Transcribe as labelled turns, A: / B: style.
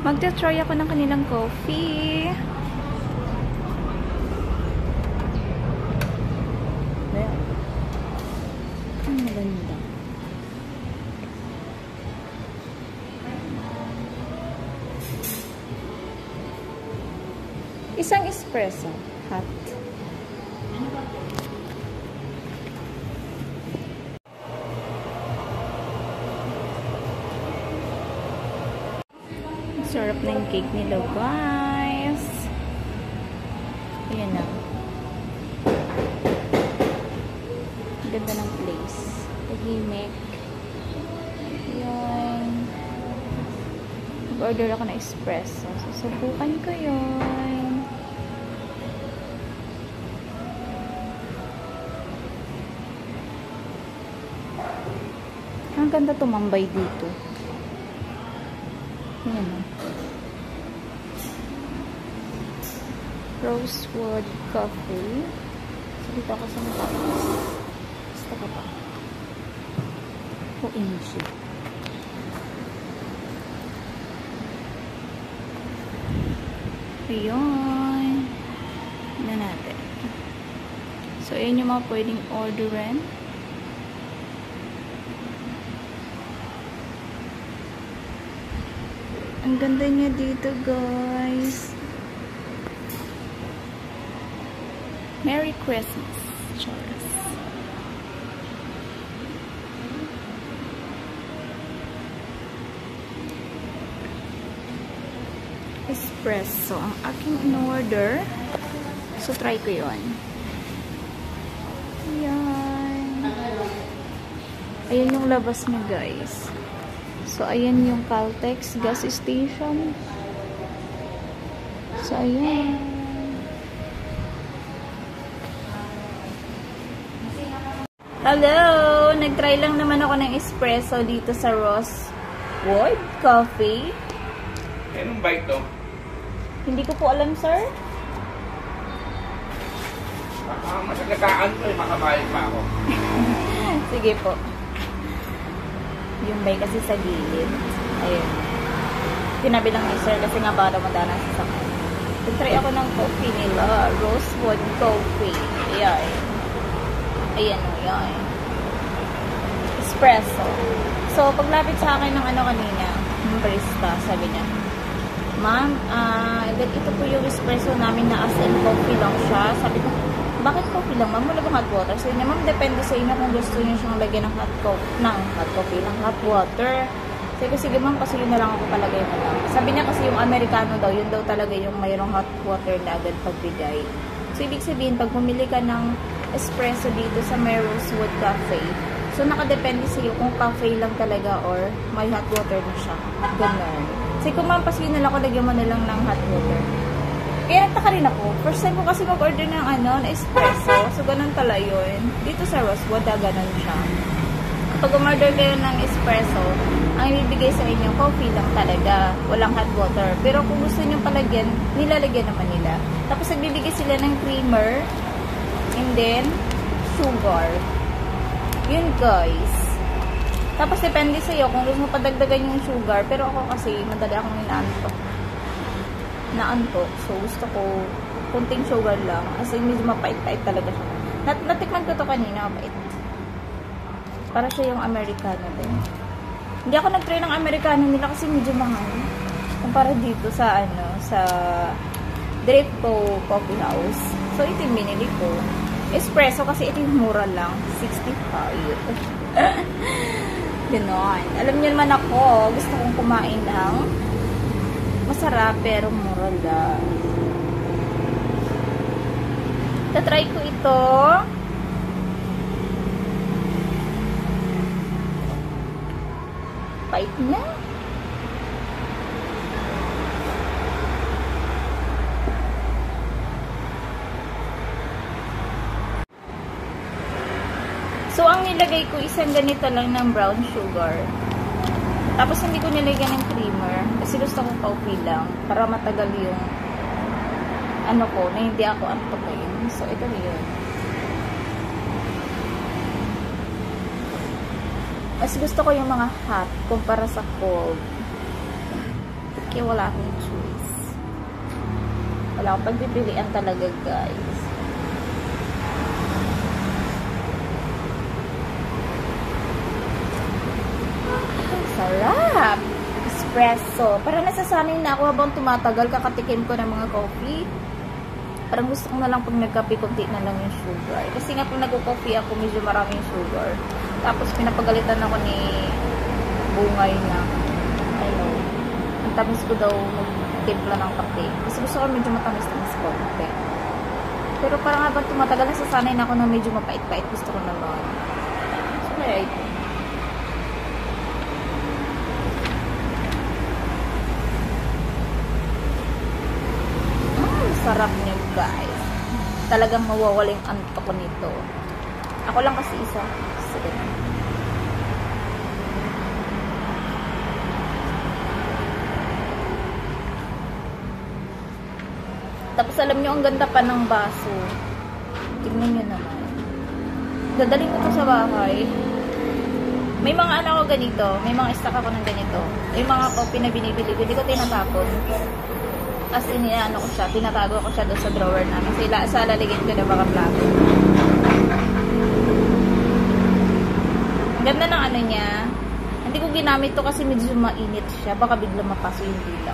A: Magta-try ako ng kanilang coffee. Ayan. Ang maganda. Isang espresso. Hot. Sarap na yung cake nila, guys. Ayan na. Ganda ng place. Tahimik. Ayan. Mag-order ako ng espresso. Susubukan ko yun. Ang ganda tumambay dito. Ayan na. Rosewood Coffee. So, dito ako sa mataas. Basta ka pa. OMG. Ayun. Na natin. So, ayan yung mga pwedeng orderin. Ang ganda niya dito, guys. Merry Christmas, Charles. Espresso ang aking in-order. So, try ko yun. Ayan. Ayan yung labas niya, guys. So, ayan yung Caltex gas station. So, ayan. Hello! Nag-try lang naman ako ng espresso dito sa Rosewood Coffee.
B: Anong bike to?
A: Hindi ko po alam, sir.
B: Masagataan ko eh, makabayad pa ako.
A: Sige po. Yung bay kasi sa gilid. Ayun. Tinabi lang ni sir kasi nga baka madana sa sakit. Nag-try ako ng coffee nila. Rosewood Coffee. Ayan. Ayan o, yan. Espresso. So, paglapit sa akin ng ano kanina, ng barista, sabi niya, ma'am, ito po yung espresso namin na as in coffee lang siya. Sabi ko, bakit coffee lang, ma'am? Wala bang hot water? Sabi niya, ma'am, depende sa inyo kung gusto niyo siyang lagyan ng hot coffee, ng hot water. Sabi ko, sige ma'am, kasi yun na lang ako palagay na lang. Sabi niya kasi yung Americano daw, yun daw talaga yung mayroong hot water na agad pagbigay. So, ibig sabihin, pag pumili ka ng espresso dito sa Rosewood Cafe, so nakadepende sa iyo kung cafe lang talaga or may hot water na siya. Ganun. Kasi kung mampasin na lang ako, lagyan mo na lang ng hot water. Kaya nagtaka rin ako. First time ko kasi mag-order ng na espresso. So, ganun pala yun. Dito sa Rosewood, ganun siya. Kapag umorder kayo ng espresso, ang ibibigay sa inyo, coffee lang talaga. Walang hot water. Pero kung gusto nyo palagyan, nilalagyan naman nila. Tapos, nagbibigay sila ng creamer, and then, sugar. Yun, guys. Tapos, depende sa'yo kung gusto mo padagdagan yung sugar. Pero ako kasi, madali akong naantok. So, gusto ko kunting sugar lang. Kasi medyo mapait-pait talaga siya. Natikman ko to kanina, mapait. Para siya yung Americano din. Hindi ako nag-try ng Americano nila kasi medyo mahal. Kumpara dito sa, sa Drifco Coffee House. So, ito yung binili ko. Espresso kasi ito yung mura lang. 65. Ganon. Alam niyo naman ako, gusto kong kumain ng masarap pero mura lang. Tatry ko ito. Pait niya. So, ang nilagay ko, isang ganito lang ng brown sugar. Tapos, hindi ko nilagyan ng creamer. Kasi gusto ko coffee lang. Para matagal yung ano ko, na hindi ako antokin. So, ito yun. Mas gusto ko yung mga hot kumpara sa cold. Kaya wala akong choice. Wala akong pagpipilian talaga, guys. Sarap! Espresso. Parang nasasanay na ako habang tumatagal, kakatikim ko ng mga coffee. Parang gusto ko na lang pag nagkape, kunti na lang yung sugar. Kasi nga pag nagko-coffee ako, medyo maraming sugar. Tapos pinapagalitan ako ni Bungay na, ayun, ang tamis ko daw magtimpla ng kape. Kasi gusto ko medyo matamis-tamis ko. Okay. Pero parang habang tumatagal, nasasanay na ako na medyo mapait-pait. Gusto ko na lang. So, kaya ito. Sarap niya, guys. Talagang mawawaling antok ko nito. Ako lang kasi isa. Sige na. Tapos alam niyo, ang ganda pa ng baso. Tingnan niyo naman. Dadaling ko to sa bahay. May mga ano ko ganito. May mga stock ako ng ganito. Yung mga coffee na binibili ko, hindi ko tinatapon. As in, ano ko siya, tinatago ko siya doon sa drawer namin. Sa laligid ko na baka plato. Ang ganda ng ano niya. Hindi ko ginamit to kasi medyo mainit siya. Baka bigla mapaso yung dila.